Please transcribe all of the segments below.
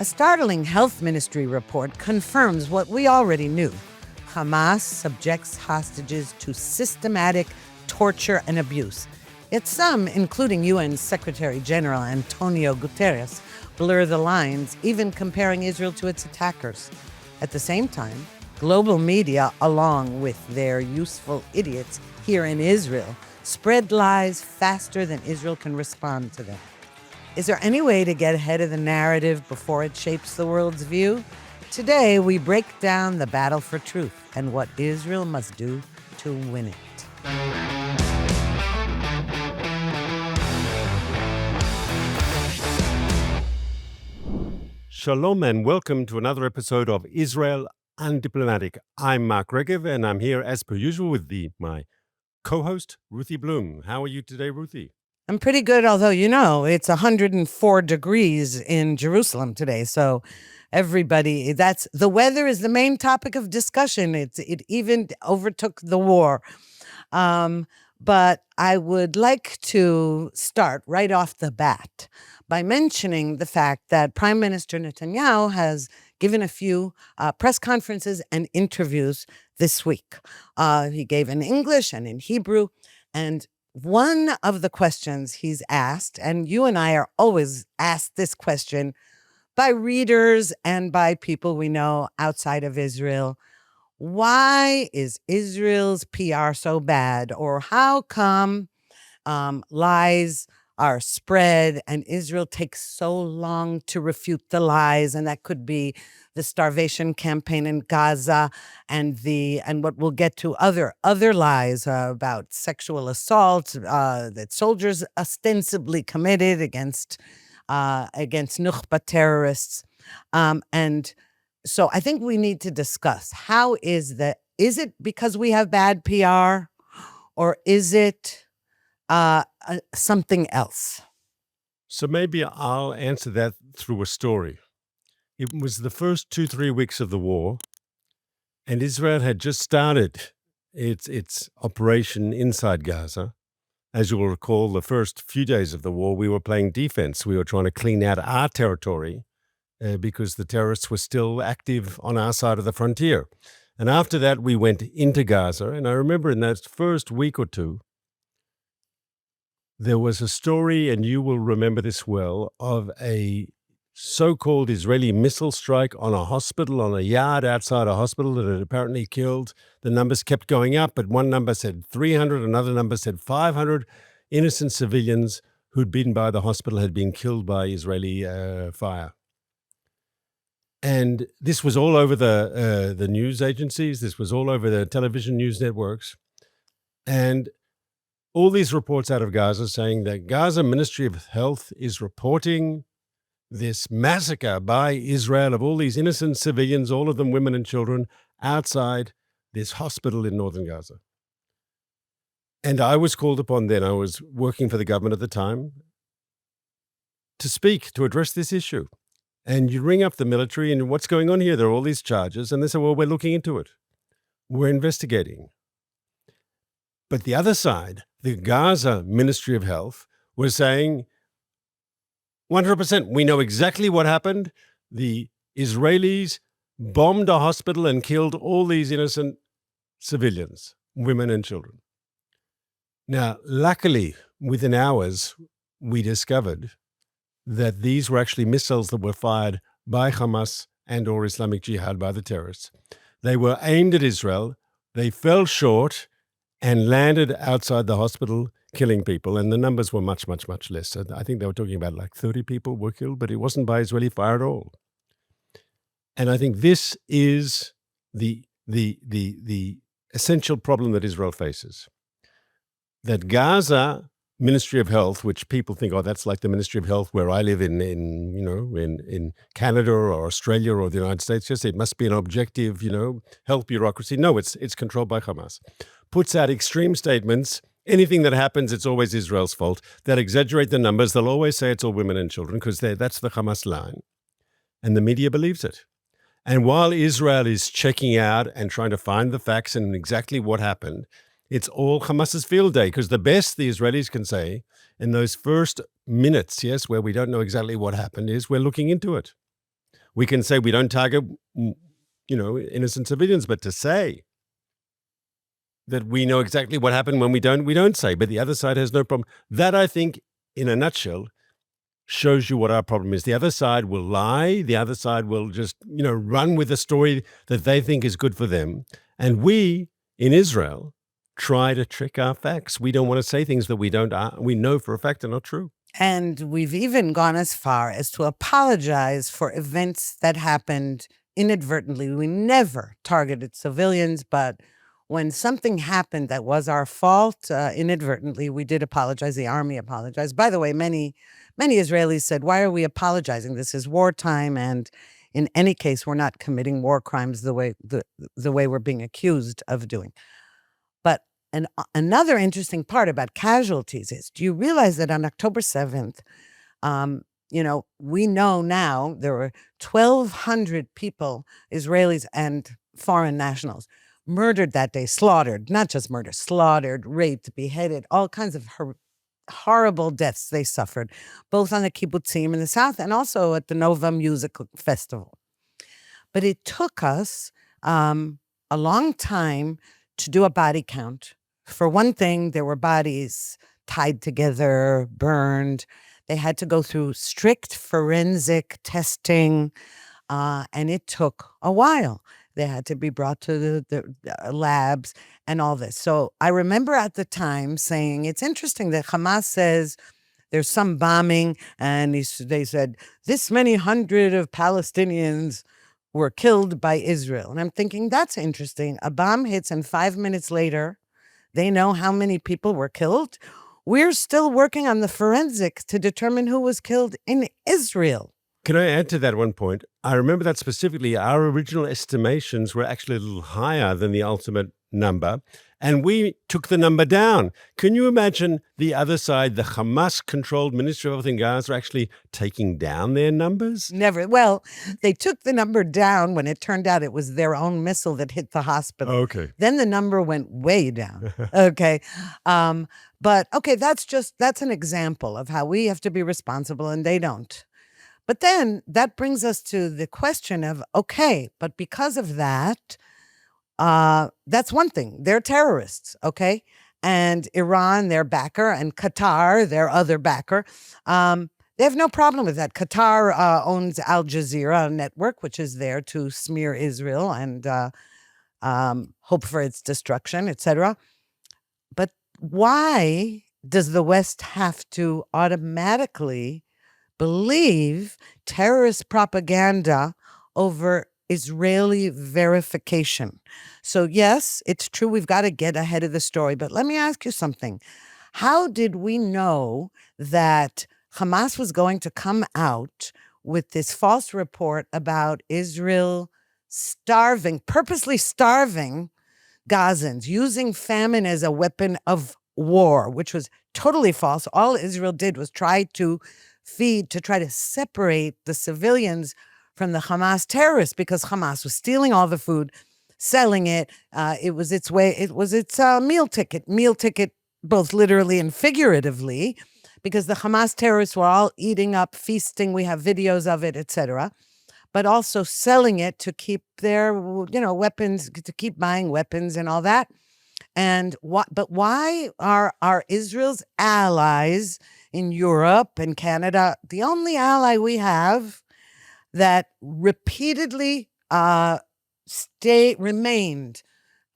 A startling health ministry report confirms what we already knew. Hamas subjects hostages to systematic torture and abuse. Yet some, including UN Secretary General Antonio Guterres, blur the lines, even comparing Israel to its attackers. At the same time, global media, along with their useful idiots here in Israel, spread lies faster than Israel can respond to them. Is there any way to get ahead of the narrative before it shapes the world's view? Today, we break down the battle for truth and what Israel must do to win it. Shalom and welcome to another episode of Israel Undiplomatic. I'm Mark Regev and I'm here as per usual with my co-host, Ruthie Bloom. How are you today, Ruthie? I'm pretty good, although, it's 104 degrees in Jerusalem today. So everybody, the weather is the main topic of discussion. It even overtook the war. But I would like to start right off the bat by mentioning the fact that Prime Minister Netanyahu has given a few press conferences and interviews this week. He gave in English and in Hebrew. And one of the questions he's asked, and you and I are always asked this question by readers and by people we know outside of Israel: why is Israel's PR so bad? Or how come lies are spread and Israel takes so long to refute the lies? And that could be the starvation campaign in Gaza and what we'll get to other lies about sexual assault that soldiers ostensibly committed against Nukhba terrorists. And so I think we need to discuss, how is it because we have bad PR, or is it something else? So maybe I'll answer that through a story. It was the first 2-3 weeks of the war, and Israel had just started its operation inside Gaza. As you will recall, the first few days of the war, we were playing defense. We were trying to clean out our territory because the terrorists were still active on our side of the frontier. And after that, we went into Gaza. And I remember in that first week or two, there was a story, and you will remember this well, of a so-called Israeli missile strike on a hospital, on a yard outside a hospital that had apparently killed. The numbers kept going up, but one number said 300, another number said 500 innocent civilians who'd been by the hospital had been killed by Israeli fire. And this was all over the news agencies. This was all over the television news networks. And all these reports out of Gaza saying that Gaza Ministry of Health is reporting this massacre by Israel of all these innocent civilians, all of them women and children, outside this hospital in northern Gaza. And I was called upon then, I was working for the government at the time, to speak, to address this issue. And you ring up the military and what's going on here? There are all these charges. And they say, well, we're looking into it. We're investigating. But the other side, the Gaza Ministry of Health, was saying 100%, we know exactly what happened. The Israelis bombed a hospital and killed all these innocent civilians, women and children. Now, luckily, within hours, we discovered that these were actually missiles that were fired by Hamas and or Islamic Jihad, by the terrorists. They were aimed at Israel. They fell short and landed outside the hospital, killing people. And the numbers were much, much, much less. I think they were talking about like 30 people were killed, but it wasn't by Israeli fire at all. And I think this is the essential problem that Israel faces. That Gaza Ministry of Health, which people think, oh, that's like the Ministry of Health where I live in Canada or Australia or the United States. Yes, it must be an objective, health bureaucracy. No, it's controlled by Hamas. Puts out extreme statements. Anything that happens, it's always Israel's fault. They'll exaggerate the numbers. They'll always say it's all women and children because that's the Hamas line. And the media believes it. And while Israel is checking out and trying to find the facts and exactly what happened, it's all Hamas's field day, because the best the Israelis can say in those first minutes, yes, where we don't know exactly what happened, is we're looking into it. We can say we don't target, innocent civilians, but to say that we know exactly what happened when we don't say, but the other side has no problem. That, I think, in a nutshell, shows you what our problem is. The other side will lie. The other side will just, run with a story that they think is good for them. And we, in Israel, try to trick our facts. We don't want to say things that we know for a fact are not true. And we've even gone as far as to apologize for events that happened inadvertently. We never targeted civilians, but when something happened that was our fault, inadvertently, we did apologize. The army apologized. By the way, many Israelis said, "Why are we apologizing? This is wartime, and in any case, we're not committing war crimes the way we're being accused of doing." But another interesting part about casualties is, do you realize that on October 7th, we know now there were 1,200 people, Israelis and foreign nationals, murdered that day, slaughtered, not just murdered, slaughtered, raped, beheaded, all kinds of horrible deaths they suffered, both on the kibbutzim in the south and also at the Nova Music Festival. But it took us a long time to do a body count. For one thing, there were bodies tied together, burned. They had to go through strict forensic testing, and it took a while. They had to be brought to the labs and all this. So I remember at the time saying, it's interesting that Hamas says there's some bombing, and they said this many hundred of Palestinians were killed by Israel. And I'm thinking, that's interesting. A bomb hits, and 5 minutes later, they know how many people were killed. We're still working on the forensics to determine who was killed in Israel. Can I add to that one point? I remember that specifically, our original estimations were actually a little higher than the ultimate number, and we took the number down. Can you imagine the other side, the Hamas-controlled Ministry of Health in Gaza, actually taking down their numbers? Never. Well, they took the number down when it turned out it was their own missile that hit the hospital. Okay. Then the number went way down. Okay. But okay, that's an example of how we have to be responsible and they don't. But then that brings us to the question of, okay, but because of that, that's one thing. They're terrorists, okay? And Iran, their backer, and Qatar, their other backer, they have no problem with that. Qatar owns Al Jazeera network, which is there to smear Israel and hope for its destruction, etc. But why does the West have to automatically believe terrorist propaganda over Israeli verification? So yes, it's true, we've got to get ahead of the story. But let me ask you something. How did we know that Hamas was going to come out with this false report about Israel purposely starving Gazans, using famine as a weapon of war, which was totally false? All Israel did was try to separate the civilians from the Hamas terrorists, because Hamas was stealing all the food, selling it. It was its meal ticket, both literally and figuratively, because the Hamas terrorists were all eating up, feasting. We have videos of it, etc. But also selling it to keep their, weapons, to keep buying weapons and all that. And but why are Israel's allies in Europe and Canada the only ally we have that repeatedly remained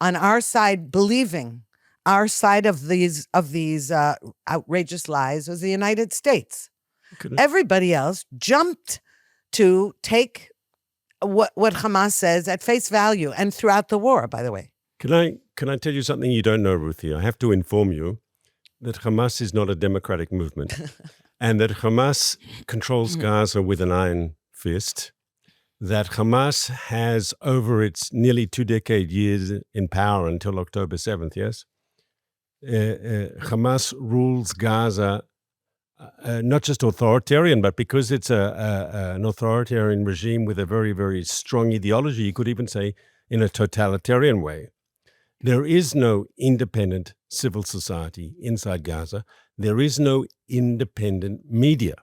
on our side, believing our side of these outrageous lies, was the United States? Everybody else jumped to take what Hamas says at face value, and throughout the war, by the way. Can I tell you something you don't know, Ruthie? I have to inform you that Hamas is not a democratic movement, and that Hamas controls Gaza with an iron fist, that Hamas has, over its nearly 2-decade years in power until October 7th, yes? Hamas rules Gaza, not just authoritarian, but because it's an authoritarian regime with a very, very strong ideology, you could even say in a totalitarian way. There is no independent civil society inside Gaza. There is no independent media.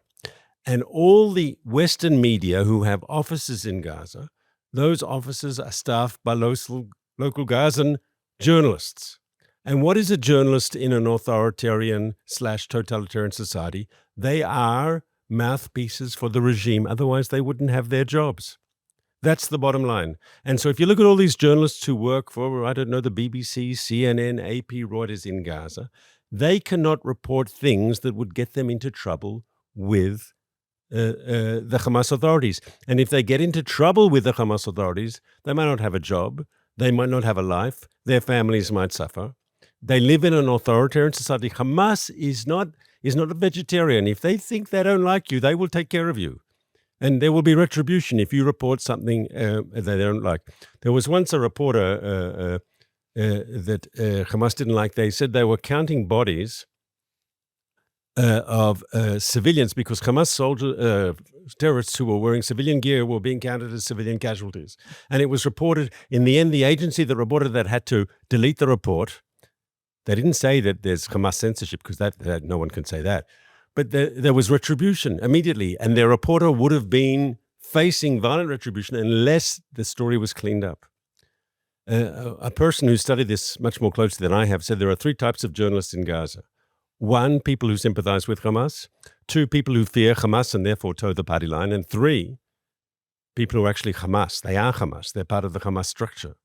And all the Western media who have offices in Gaza, those offices are staffed by local Gazan journalists. And what is a journalist in an authoritarian/totalitarian society? They are mouthpieces for the regime. Otherwise, they wouldn't have their jobs. That's the bottom line. And so if you look at all these journalists who work for, I don't know, the BBC, CNN, AP, Reuters in Gaza, they cannot report things that would get them into trouble with the Hamas authorities. And if they get into trouble with the Hamas authorities, they might not have a job. They might not have a life. Their families might suffer. They live in an authoritarian society. Hamas is not a vegetarian. If they think they don't like you, they will take care of you. And there will be retribution if you report something that they don't like. There was once a reporter that Hamas didn't like. They said they were counting bodies of civilians because Hamas terrorists who were wearing civilian gear were being counted as civilian casualties. And it was reported, in the end, the agency that reported that had to delete the report. They didn't say that there's Hamas censorship because that no one can say that. But there was retribution immediately, and their reporter would have been facing violent retribution unless the story was cleaned up. A person who studied this much more closely than I have said there are three types of journalists in Gaza. One, people who sympathize with Hamas. Two, people who fear Hamas and therefore toe the party line. And three, people who are actually Hamas. They are Hamas. They're part of the Hamas structure.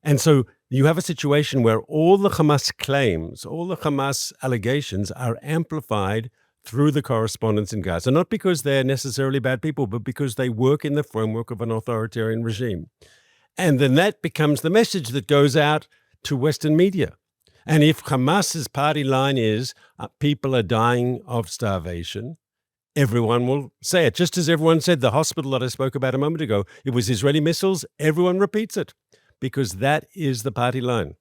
And so you have a situation where all the Hamas claims, all the Hamas allegations are amplified through the correspondents in Gaza, not because they're necessarily bad people, but because they work in the framework of an authoritarian regime. And then that becomes the message that goes out to Western media. And if Hamas's party line is people are dying of starvation, everyone will say it. Just as everyone said the hospital that I spoke about a moment ago, it was Israeli missiles, everyone repeats it because that is the party line.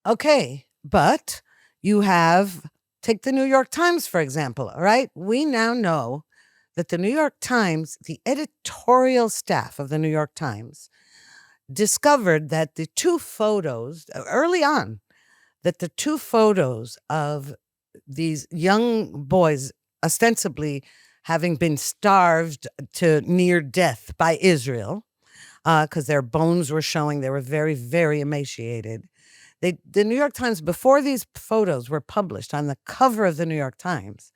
Okay, but you have, take the New York Times, for example, all right? We now know that the New York Times, the editorial staff of the New York Times, discovered that the two photos, early on, that the two photos of these young boys ostensibly having been starved to near death by Israel, because their bones were showing, they were very, very emaciated. The New York Times, before these photos were published on the cover of the New York Times,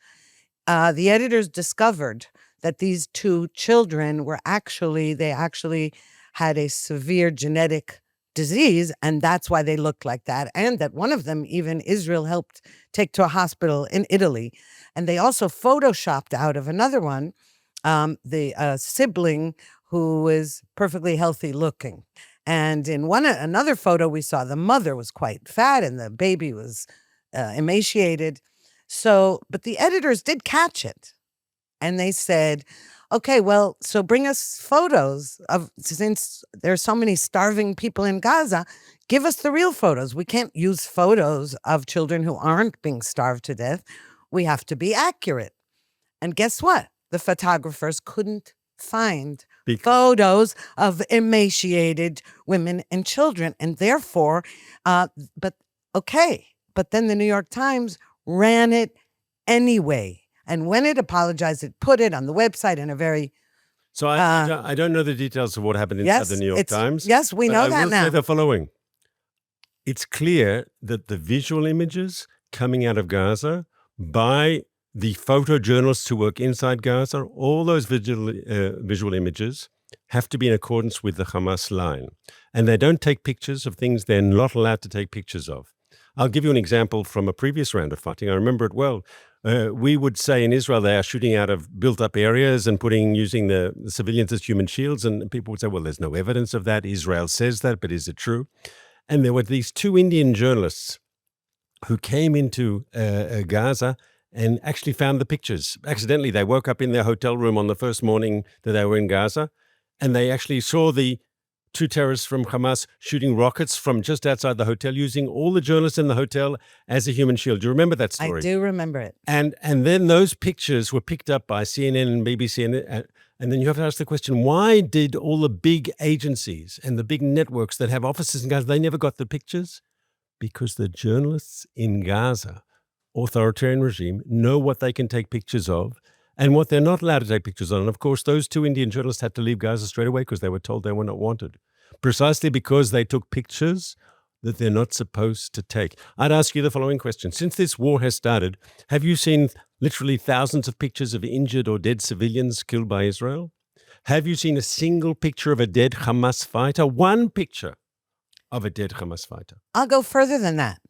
the editors discovered that these two children were they actually had a severe genetic disease, and that's why they looked like that, and that one of them even Israel helped take to a hospital in Italy. And they also photoshopped out of another one the sibling who is perfectly healthy looking. And in another photo we saw the mother was quite fat and the baby was emaciated. So, but the editors did catch it. And they said, okay, well, so bring us photos of, since there's so many starving people in Gaza, give us the real photos. We can't use photos of children who aren't being starved to death. We have to be accurate. And guess what? The photographers couldn't find photos of emaciated women and children. And therefore, but then the New York Times ran it anyway. And when it apologized, it put it on the website in a very... So I don't know the details of what happened inside the New York Times. Yes, we know that now. I will say the following. It's clear that the visual images coming out of Gaza by the photojournalists who work inside Gaza, all those visual images have to be in accordance with the Hamas line. And they don't take pictures of things they're not allowed to take pictures of. I'll give you an example from a previous round of fighting. I remember it well. We would say in Israel they are shooting out of built-up areas and using the civilians as human shields. And people would say, well, there's no evidence of that. Israel says that, but is it true? And there were these two Indian journalists who came into Gaza and actually found the pictures. Accidentally, they woke up in their hotel room on the first morning that they were in Gaza, and they actually saw the two terrorists from Hamas shooting rockets from just outside the hotel, using all the journalists in the hotel as a human shield. Do you remember that story? I do remember it. And then those pictures were picked up by CNN and BBC. And then you have to ask the question, why did all the big agencies and the big networks that have offices in Gaza, they never got the pictures? Because the journalists in Gaza, authoritarian regime, know what they can take pictures of. And what they're not allowed to take pictures on, and of course, those two Indian journalists had to leave Gaza straight away because they were told they were not wanted, precisely because they took pictures that they're not supposed to take. I'd ask you the following question. Since this war has started, have you seen literally thousands of pictures of injured or dead civilians killed by Israel? Have you seen a single picture of a dead Hamas fighter? One picture of a dead Hamas fighter? I'll go further than that.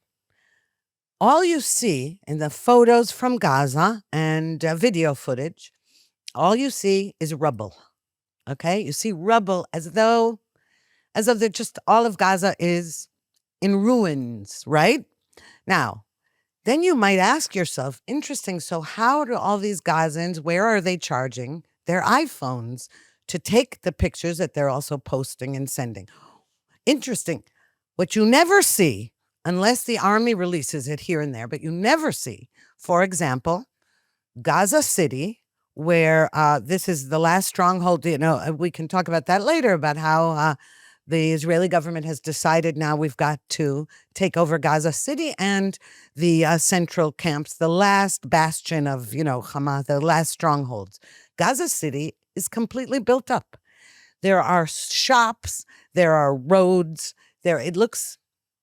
All you see in the photos from Gaza and video footage, all you see is rubble. Okay? You see rubble as though they're just all of Gaza is in ruins, right? Now, then you might ask yourself, interesting, so how do all these Gazans, where are they charging their iPhones to take the pictures that they're also posting and sending? Interesting. What you never see, unless the army releases it here and there, but you never see, for example, Gaza City, where this is the last stronghold. We can talk about that later, about how the Israeli government has decided now we've got to take over Gaza City and the central camps, the last bastion of, Hamas, the last strongholds. Gaza City is completely built up. There are shops, there are roads, it looks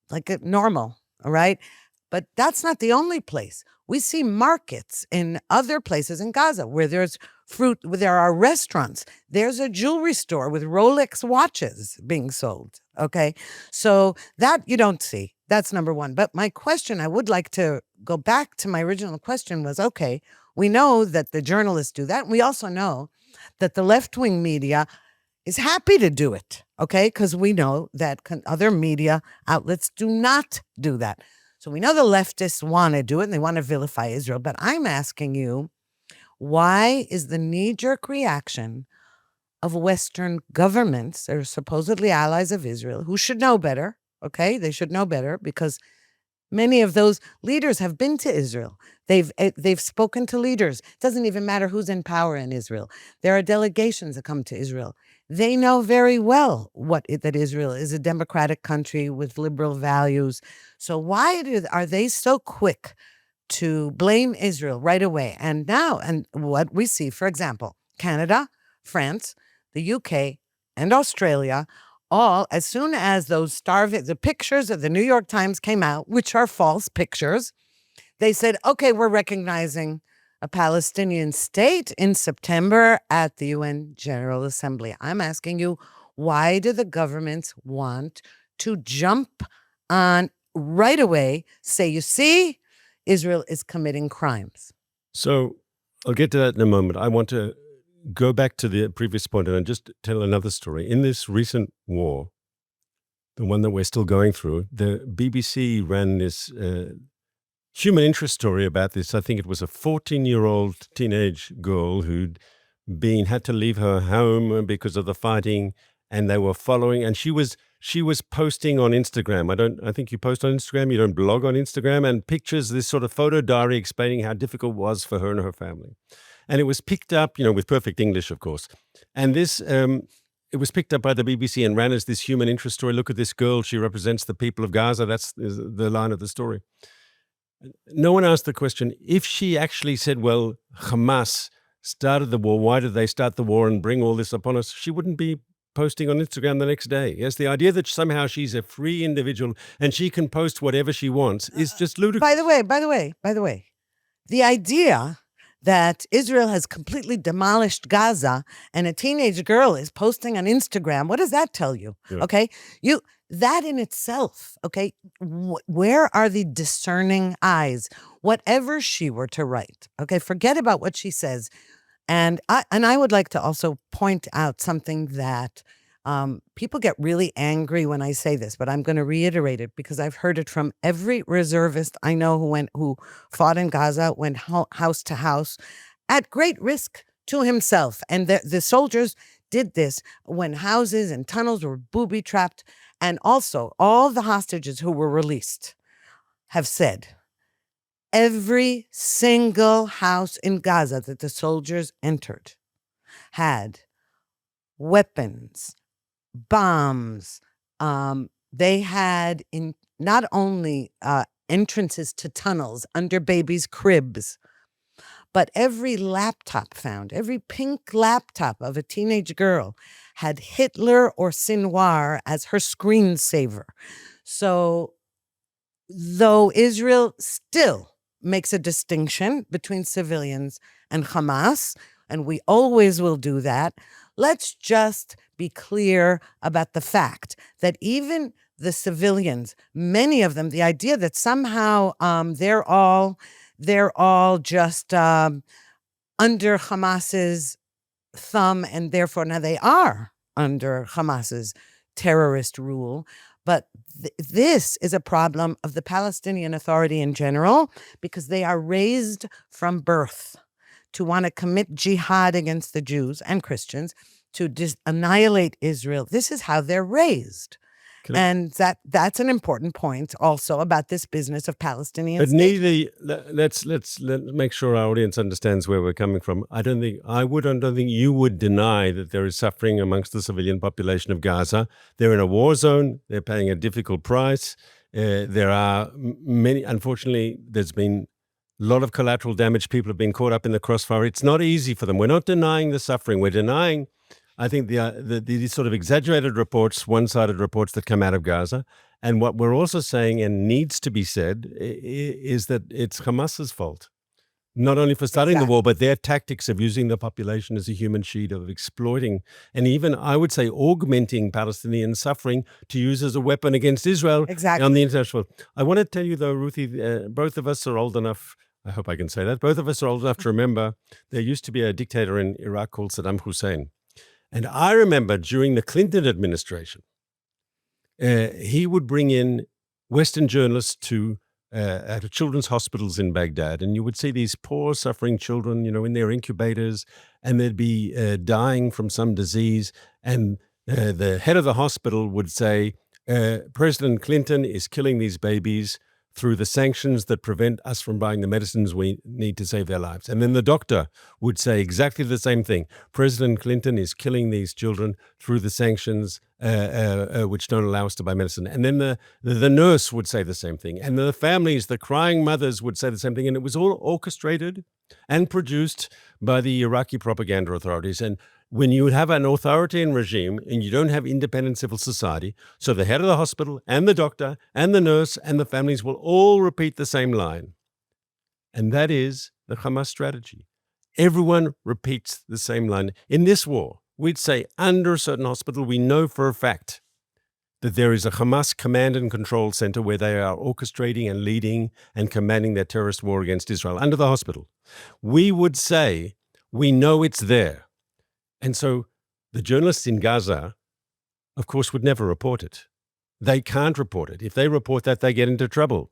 like normal, all right? But that's not the only place. We see markets in other places in Gaza where there's fruit, where there are restaurants. There's a jewelry store with Rolex watches being sold, okay? So that you don't see. That's number one. But my question, I would like to go back to my original question was, okay, we know that the journalists do that. And we also know that the left-wing media is happy to do it, okay? Because we know that other media outlets do not do that. So we know the leftists want to do it and they want to vilify Israel. But I'm asking you, why is the knee-jerk reaction of Western governments that are supposedly allies of Israel, who should know better, okay? They should know better because many of those leaders have been to Israel. They've spoken to leaders. It doesn't even matter who's in power in Israel. There are delegations that come to Israel. They know very well that Israel is a democratic country with liberal values. So why are they so quick to blame Israel right away? And now, and what we see, for example, Canada, France, the UK, and Australia, all, as soon as the pictures of the New York Times came out, which are false pictures, they said, okay, we're recognizing a Palestinian state in September at the UN General Assembly. I'm asking you, why do the governments want to jump on right away, say, you see, Israel is committing crimes? So I'll get to that in a moment. I want to go back to the previous point and just tell another story. In this recent war, the one that we're still going through, the BBC ran this human interest story about this. I think it was a 14-year-old teenage girl who'd had to leave her home because of the fighting, and they were following, and she was posting on Instagram. I think you post on Instagram, you don't blog on Instagram, and pictures, this sort of photo diary explaining how difficult it was for her and her family. And it was picked up, with perfect English, of course. And this, it was picked up by the BBC and ran as this human interest story. Look at this girl, she represents the people of Gaza. That's the line of the story. No one asked the question, if she actually said, well, Hamas started the war, why did they start the war and bring all this upon us? She wouldn't be posting on Instagram the next day. Yes, the idea that somehow she's a free individual and she can post whatever she wants is just ludicrous. By the way, the idea that Israel has completely demolished Gaza and a teenage girl is posting on Instagram, what does that tell you? Yeah. Okay, that in itself, okay, where are the discerning eyes? Whatever she were to write, okay, forget about what she says. And I would like to also point out something that people get really angry when I say this, but I'm going to reiterate it because I've heard it from every reservist I know who fought in Gaza, went house to house at great risk to himself. And the soldiers did this when houses and tunnels were booby-trapped. And also, all the hostages who were released have said, every single house in Gaza that the soldiers entered had weapons, bombs. They had not only entrances to tunnels under babies' cribs, But every laptop found, every pink laptop of a teenage girl had Hitler or Sinwar as her screensaver. So though Israel still makes a distinction between civilians and Hamas, and we always will do that, let's just be clear about the fact that even the civilians, many of them, the idea that somehow they're all just under Hamas's thumb, and therefore now they are under Hamas's terrorist rule. But this is a problem of the Palestinian Authority in general, because they are raised from birth to want to commit jihad against the Jews and Christians, to annihilate Israel. This is how they're raised. And that's an important point also about this business of Palestinian But state. let's make sure our audience understands where we're coming from. I don't think you would deny that there is suffering amongst the civilian population of Gaza. They're in a war zone. They're paying a difficult price. There are many. Unfortunately, there's been a lot of collateral damage. People have been caught up in the crossfire. It's not easy for them. We're not denying the suffering. We're denying, I think, the sort of exaggerated reports, one-sided reports that come out of Gaza. And what we're also saying, and needs to be said, is that it's Hamas's fault. Not only for starting the war, but their tactics of using the population as a human shield, of exploiting, and even, I would say, augmenting Palestinian suffering to use as a weapon against Israel on the international. I want to tell you, though, Ruthie, both of us are old enough, I hope I can say that, both of us are old enough to remember there used to be a dictator in Iraq called Saddam Hussein. And I remember during the Clinton administration, he would bring in Western journalists to children's hospitals in Baghdad, and you would see these poor, suffering children, in their incubators, and they'd be dying from some disease. And the head of the hospital would say, President Clinton is killing these babies through the sanctions that prevent us from buying the medicines we need to save their lives. And then the doctor would say exactly the same thing. President Clinton is killing these children through the sanctions which don't allow us to buy medicine. And then the nurse would say the same thing. And the families, the crying mothers would say the same thing. And it was all orchestrated and produced by the Iraqi propaganda authorities. And when you have an authoritarian regime and you don't have independent civil society, so the head of the hospital and the doctor and the nurse and the families will all repeat the same line. And that is the Hamas strategy. Everyone repeats the same line. In this war, we'd say under a certain hospital, we know for a fact that there is a Hamas command and control center where they are orchestrating and leading and commanding their terrorist war against Israel under the hospital. We would say we know it's there. And so the journalists in Gaza, of course, would never report it. They can't report it. If they report that, they get into trouble.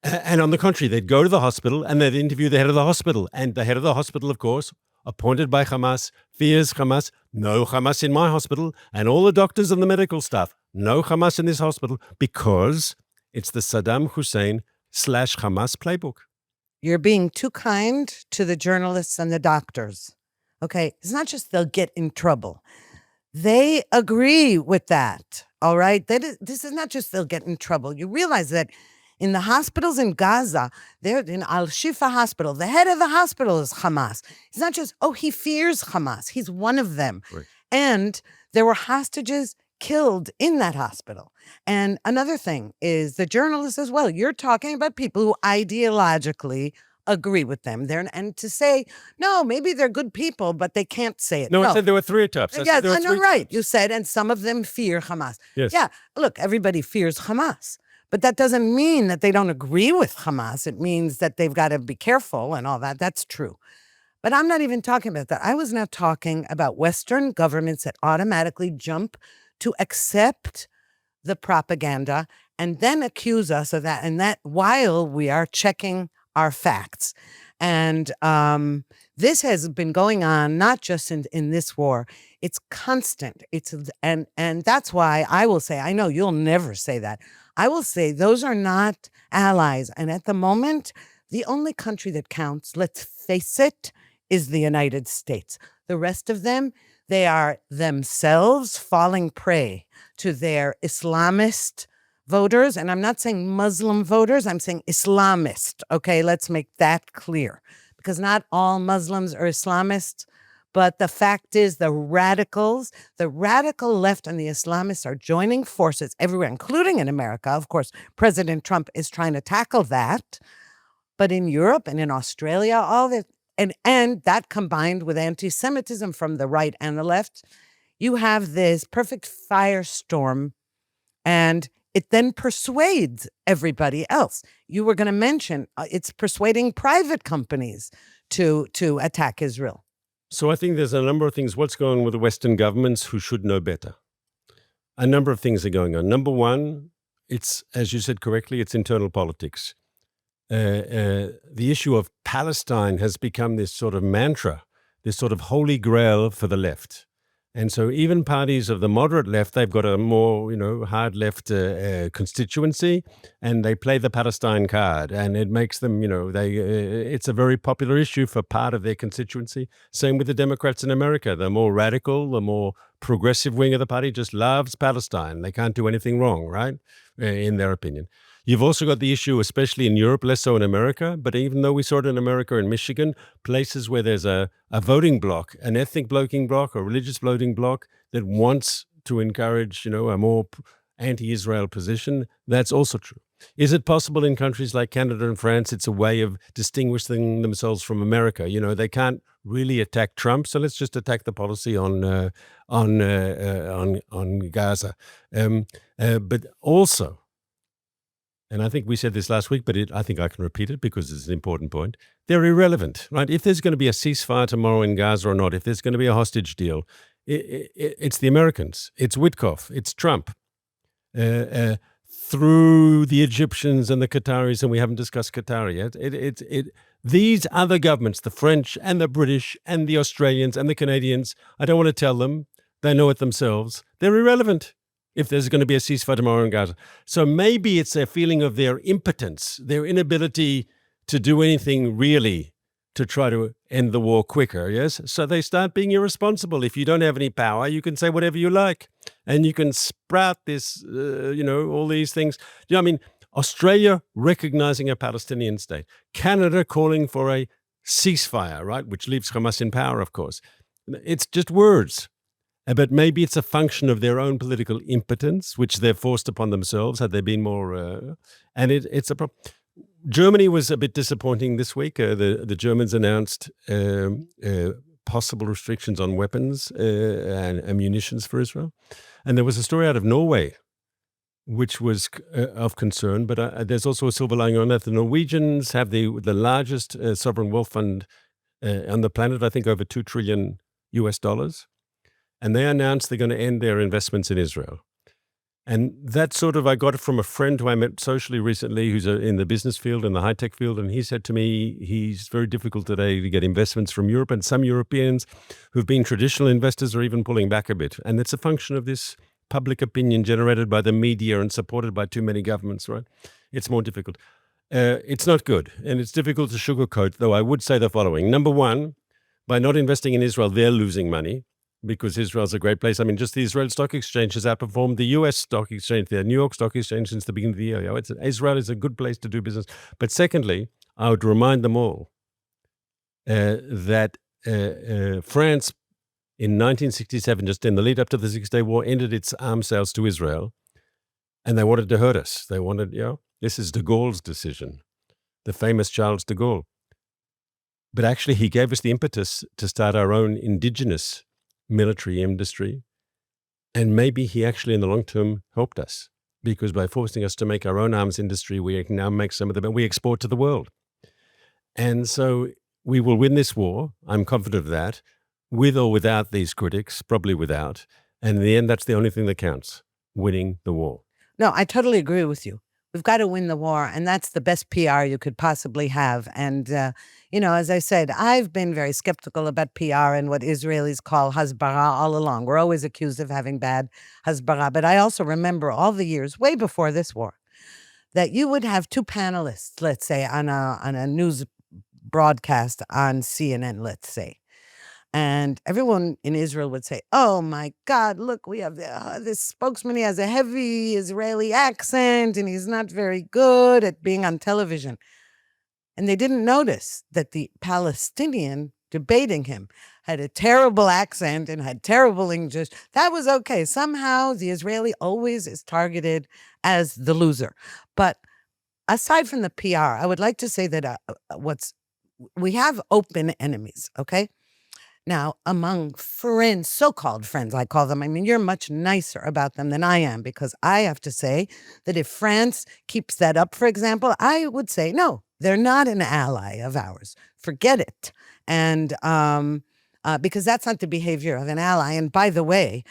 And on the contrary, they'd go to the hospital and they'd interview the head of the hospital. And the head of the hospital, of course, appointed by Hamas, fears Hamas. No Hamas in my hospital. And all the doctors and the medical staff, no Hamas in this hospital, because it's the Saddam Hussein / Hamas playbook. You're being too kind to the journalists and the doctors. Okay, it's not just they'll get in trouble. They agree with that, all right? This is not just they'll get in trouble. You realize that in the hospitals in Gaza, they're in Al-Shifa hospital, the head of the hospital is Hamas. It's not just, he fears Hamas. He's one of them. Right. And there were hostages killed in that hospital. And another thing is the journalists as well. You're talking about people who ideologically agree with them. And to say, no, maybe they're good people, but they can't say it. No, I said there were three types. Yes, I know, right. You said, and some of them fear Hamas. Yes. Yeah, look, everybody fears Hamas. But that doesn't mean that they don't agree with Hamas. It means that they've got to be careful and all that. That's true. But I'm not even talking about that. I was now talking about Western governments that automatically jump to accept the propaganda and then accuse us of that. And that while we are checking our facts. And this has been going on not just in this war. It's constant. And that's why I will say, I know you'll never say that. I will say those are not allies. And at the moment, the only country that counts, let's face it, is the United States. The rest of them, they are themselves falling prey to their Islamist voters. And I'm not saying Muslim voters, I'm saying Islamist. Okay, let's make that clear. because not all Muslims are Islamists. But the fact is, the radical left and the Islamists are joining forces everywhere, including in America. Of course, President Trump is trying to tackle that. But in Europe and in Australia, all this, and that combined with anti-Semitism from the right and the left, you have this perfect firestorm, and it then persuades everybody else. You were going to mention it's persuading private companies to attack Israel. So I think there's a number of things. What's going on with the Western governments who should know better? A number of things are going on. Number one, it's, as you said correctly, it's internal politics. The issue of Palestine has become this sort of mantra, this sort of holy grail for the left. And so even parties of the moderate left, they've got a more, hard left constituency, and they play the Palestine card, and it makes them, it's a very popular issue for part of their constituency. Same with the Democrats in America. The more radical, the more progressive wing of the party just loves Palestine. They can't do anything wrong, right? In their opinion. You've also got the issue, especially in Europe, less so in America, but even though we saw it in America and Michigan, places where there's a voting bloc, an ethnic voting bloc, a religious voting bloc that wants to encourage, a more anti-Israel position, that's also true. Is it possible in countries like Canada and France, it's a way of distinguishing themselves from America? They can't really attack Trump, so let's just attack the policy on Gaza. But also, and I think we said this last week, but I think I can repeat it because it's an important point. They're irrelevant, right? If there's going to be a ceasefire tomorrow in Gaza or not, if there's going to be a hostage deal, it's the Americans, it's Witkoff, it's Trump, through the Egyptians and the Qataris, and we haven't discussed Qatar yet. These other governments, the French and the British and the Australians and the Canadians, I don't want to tell them, they know it themselves, they're irrelevant if there's going to be a ceasefire tomorrow in Gaza. So maybe it's a feeling of their impotence, their inability to do anything really to try to end the war quicker, yes? So they start being irresponsible. If you don't have any power, you can say whatever you like. And you can sprout this, all these things. Australia recognizing a Palestinian state. Canada calling for a ceasefire, right? Which leaves Hamas in power, of course. It's just words. But maybe it's a function of their own political impotence, which they've forced upon themselves. Had they been more, and it's a problem. Germany was a bit disappointing this week. The Germans announced possible restrictions on weapons and munitions for Israel, and there was a story out of Norway, which was of concern. But there's also a silver lining on that. The Norwegians have the largest sovereign wealth fund on the planet. I think over $2 trillion. And they announced they're going to end their investments in Israel. And that I got it from a friend who I met socially recently, who's in the business field, in the high-tech field, and he said to me, it's very difficult today to get investments from Europe, and some Europeans who've been traditional investors are even pulling back a bit. And it's a function of this public opinion generated by the media and supported by too many governments, right? It's more difficult. It's not good, and it's difficult to sugarcoat, though I would say the following. Number one, by not investing in Israel, they're losing money, because Israel's a great place. Just the Israel Stock Exchange has outperformed the U.S. Stock Exchange, the New York Stock Exchange since the beginning of the year. Israel is a good place to do business. But secondly, I would remind them all that France in 1967, just in the lead up to the Six-Day War, ended its arms sales to Israel, and they wanted to hurt us. They wanted, this is de Gaulle's decision, the famous Charles de Gaulle. But actually, he gave us the impetus to start our own indigenous military industry, and maybe he actually in the long term helped us, because by forcing us to make our own arms industry, we can now make some of them, we export to the world. And so we will win this war, I'm confident of that, with or without these critics, probably without, and in the end that's the only thing that counts, winning the war. No, I totally agree with you. We've got to win the war, and that's the best PR you could possibly have. And, as I said, I've been very skeptical about PR and what Israelis call hasbara all along. We're always accused of having bad hasbara. But I also remember all the years, way before this war, that you would have two panelists, let's say, on a news broadcast on CNN, let's say. And everyone in Israel would say, oh, my God, look, we have this spokesman. He has a heavy Israeli accent, and he's not very good at being on television. And they didn't notice that the Palestinian debating him had a terrible accent and had terrible English. That was okay. Somehow the Israeli always is targeted as the loser. But aside from the PR, I would like to say that we have open enemies, okay? Now, among friends, so-called friends, I call them, I mean, you're much nicer about them than I am, because I have to say that if France keeps that up, for example, I would say, no, they're not an ally of ours. Forget it. And because that's not the behavior of an ally. And by the way,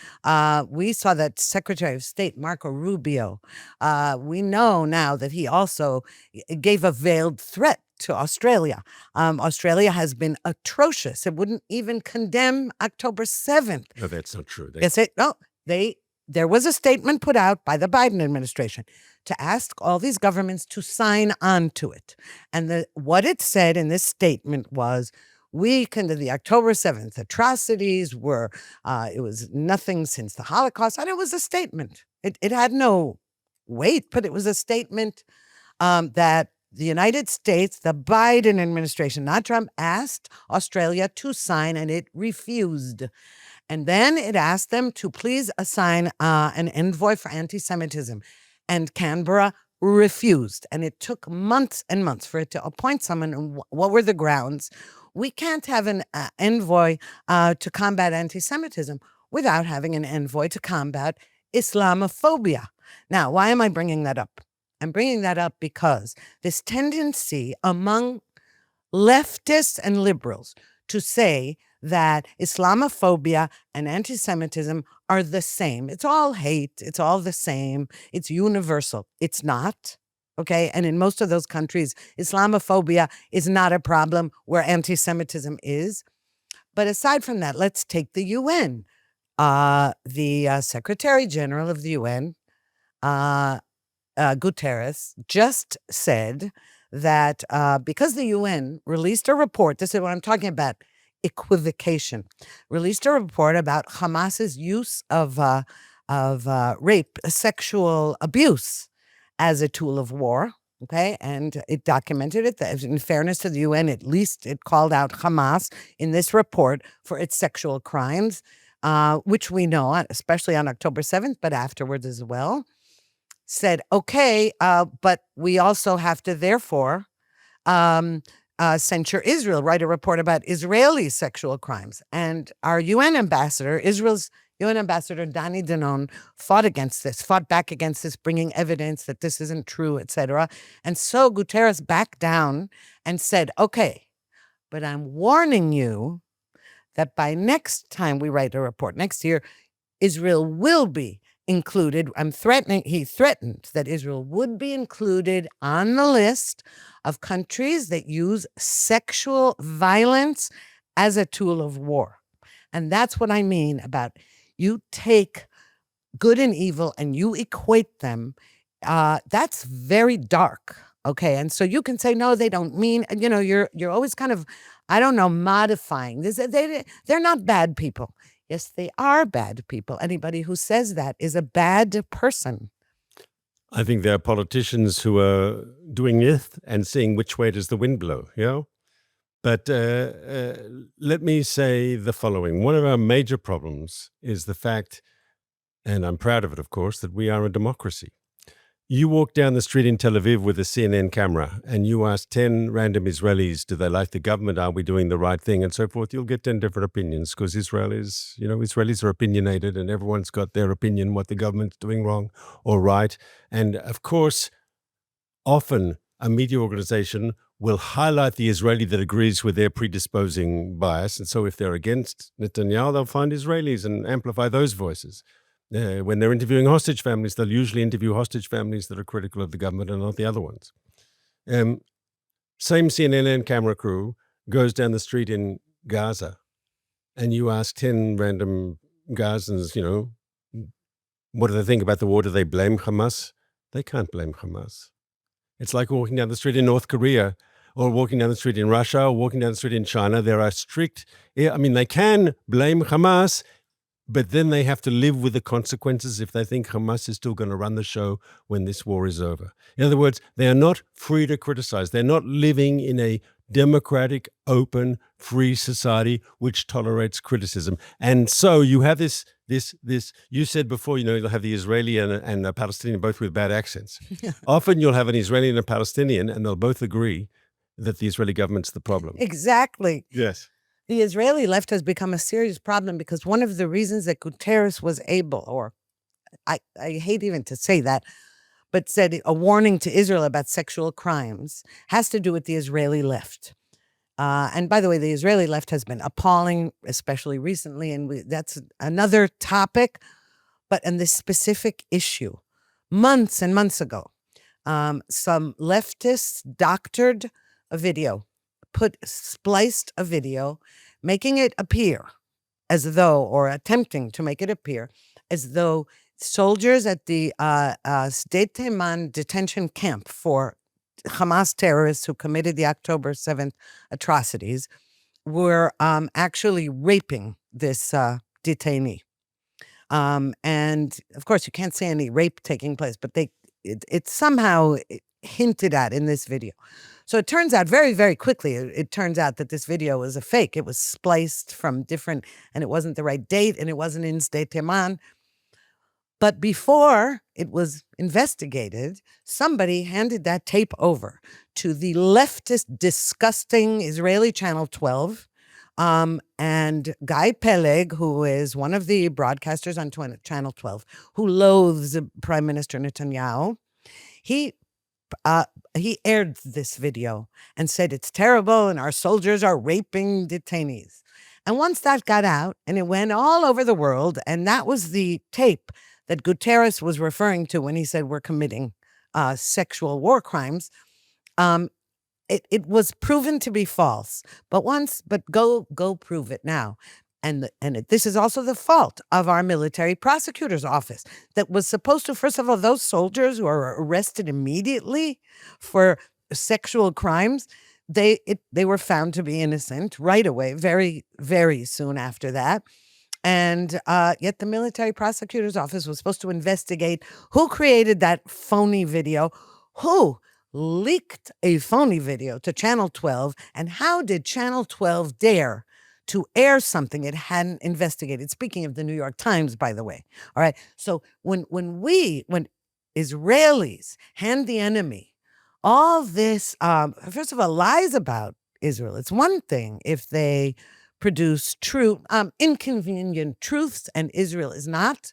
we saw that Secretary of State Marco Rubio, we know now that he also gave a veiled threat to Australia. Australia has been atrocious. It wouldn't even condemn October 7th. No, that's not true. There was a statement put out by the Biden administration to ask all these governments to sign on to it. And what it said in this statement was, the October 7th atrocities were, it was nothing since the Holocaust. And it was a statement. It had no weight, but it was a statement that the United States, the Biden administration, not Trump, asked Australia to sign, and it refused. And then it asked them to please assign an envoy for anti-Semitism. And Canberra refused. And it took months and months for it to appoint someone. And what were the grounds? We can't have an envoy to combat anti-Semitism without having an envoy to combat Islamophobia. Now, why am I bringing that up? I'm bringing that up because this tendency among leftists and liberals to say that Islamophobia and anti-Semitism are the same. It's all hate. It's all the same. It's universal. It's not. Okay. And in most of those countries, Islamophobia is not a problem where anti-Semitism is. But aside from that, let's take the UN. The Secretary General of the UN, Guterres, just said that because the UN released a report, this is what I'm talking about, Equivocation, released a report about Hamas's use of rape, sexual abuse as a tool of war. Okay, and it documented it. In fairness to the UN, at least it called out Hamas in this report for its sexual crimes, which we know, especially on October 7th, but afterwards as well. Said, okay, but we also have to therefore censure Israel, write a report about Israeli sexual crimes. And our UN ambassador, Israel's UN ambassador, Danny Danon, fought back against this, bringing evidence that this isn't true, etc. And so Guterres backed down and said, okay, but I'm warning you that by next time we write a report, next year, Israel will be included. He threatened that Israel would be included on the list of countries that use sexual violence as a tool of war. And that's what I mean about you take good and evil and you equate them. That's very dark. Okay. And so you can say, no, they don't mean, you're always kind of, I don't know, modifying this. They're not bad people. Yes, they are bad people. Anybody who says that is a bad person. I think there are politicians who are doing it and seeing which way does the wind blow, But let me say the following. One of our major problems is the fact, and I'm proud of it, of course, that we are a democracy. You walk down the street in Tel Aviv with a CNN camera and you ask 10 random Israelis, do they like the government? Are we doing the right thing? And so forth. You'll get 10 different opinions because Israelis are opinionated and everyone's got their opinion, what the government's doing wrong or right. And of course, often a media organization will highlight the Israeli that agrees with their predisposing bias. And so if they're against Netanyahu, they'll find Israelis and amplify those voices. When they're interviewing hostage families, they'll usually interview hostage families that are critical of the government and not the other ones. Same CNN camera crew goes down the street in Gaza and you ask 10 random Gazans, what do they think about the war? Do they blame Hamas? They can't blame Hamas. It's like walking down the street in North Korea or walking down the street in Russia or walking down the street in China. There are strict, they can blame Hamas but then they have to live with the consequences if they think Hamas is still going to run the show when this war is over. In other words, they are not free to criticize. They're not living in a democratic, open, free society which tolerates criticism. And so you have this. You said before, you'll have the Israeli and the Palestinian both with bad accents. Often you'll have an Israeli and a Palestinian, and they'll both agree that the Israeli government's the problem. Exactly. Yes. The Israeli left has become a serious problem because one of the reasons that Guterres was able, or I hate even to say that, but said a warning to Israel about sexual crimes, has to do with the Israeli left. And by the way, the Israeli left has been appalling, especially recently, and that's another topic. But in this specific issue, months and months ago, some leftists doctored a video, spliced a video, making it appear as though, or attempting to make it appear as though soldiers at the Sde Teman detention camp for Hamas terrorists who committed the October 7th atrocities were actually raping this detainee. And of course, you can't see any rape taking place, but it's somehow hinted at in this video. So it turns out very, very quickly, it turns out that this video was a fake. It was spliced from different, and it wasn't the right date, and it wasn't in Sde Teman. But before it was investigated, somebody handed that tape over to the leftist, disgusting Israeli Channel 12, and Guy Peleg, who is one of the broadcasters on Channel 12, who loathes Prime Minister Netanyahu. He aired this video and said it's terrible and our soldiers are raping detainees. And once that got out, and it went all over the world, and that was the tape that Guterres was referring to when he said we're committing sexual war crimes, it was proven to be false. But go prove it now. And this is also the fault of our military prosecutor's office that was supposed to, first of all, those soldiers who are arrested immediately for sexual crimes, they were found to be innocent right away, very, very soon after that. And yet the military prosecutor's office was supposed to investigate who created that phony video, who leaked a phony video to Channel 12, and how did Channel 12 dare to air something it hadn't investigated. Speaking of the New York Times, by the way. All right. So when Israelis hand the enemy all this, first of all, lies about Israel, it's one thing if they produce true, inconvenient truths, and Israel is not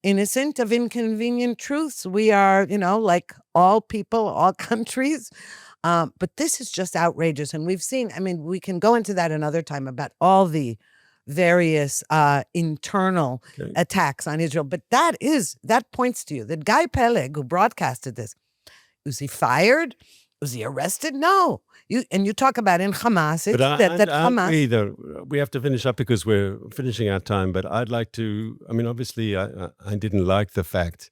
innocent of inconvenient truths. We are, like all people, all countries. But this is just outrageous. And we've seen, we can go into that another time about all the various internal attacks on Israel. But that points to you that Guy Peleg, who broadcasted this, was he fired? Was he arrested? No. You talk about in Hamas. Hamas. We have to finish up because we're finishing our time. But I'd like to, obviously, I didn't like the fact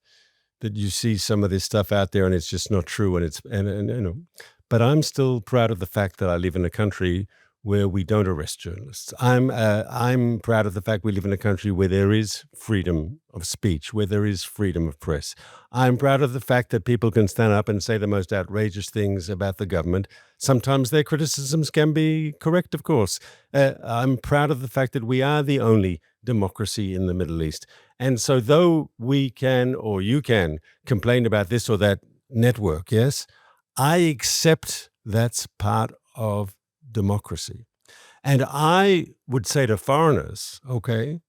that you see some of this stuff out there and it's just not true. But I'm still proud of the fact that I live in a country where we don't arrest journalists. I'm proud of the fact we live in a country where there is freedom of speech, where there is freedom of press. I'm proud of the fact that people can stand up and say the most outrageous things about the government. Sometimes their criticisms can be correct, of course. I'm proud of the fact that we are the only democracy in the Middle East. And so though we can, or you can, complain about this or that network, yes, I accept that's part of democracy. And I would say to foreigners, okay,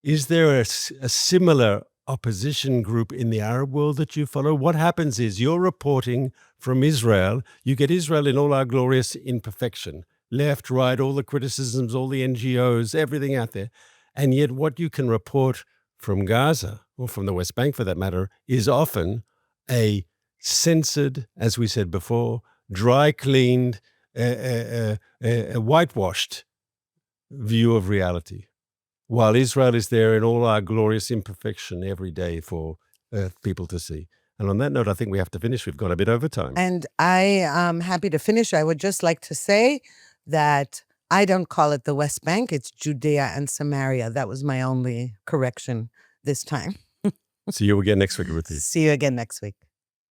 is there a similar opposition group in the Arab world that you follow? What happens is you're reporting from Israel. You get Israel in all our glorious imperfection, left, right, all the criticisms, all the NGOs, everything out there. And yet what you can report from Gaza, or from the West Bank for that matter, is often a censored, as we said before, dry cleaned, a whitewashed view of reality, while Israel is there in all our glorious imperfection every day for people to see. And on that note, I think we have to finish. We've gone a bit over time. And I am happy to finish. I would just like to say that I don't call it the West Bank. It's Judea and Samaria. That was my only correction this time. See you again next week, Ruthie. See you again next week.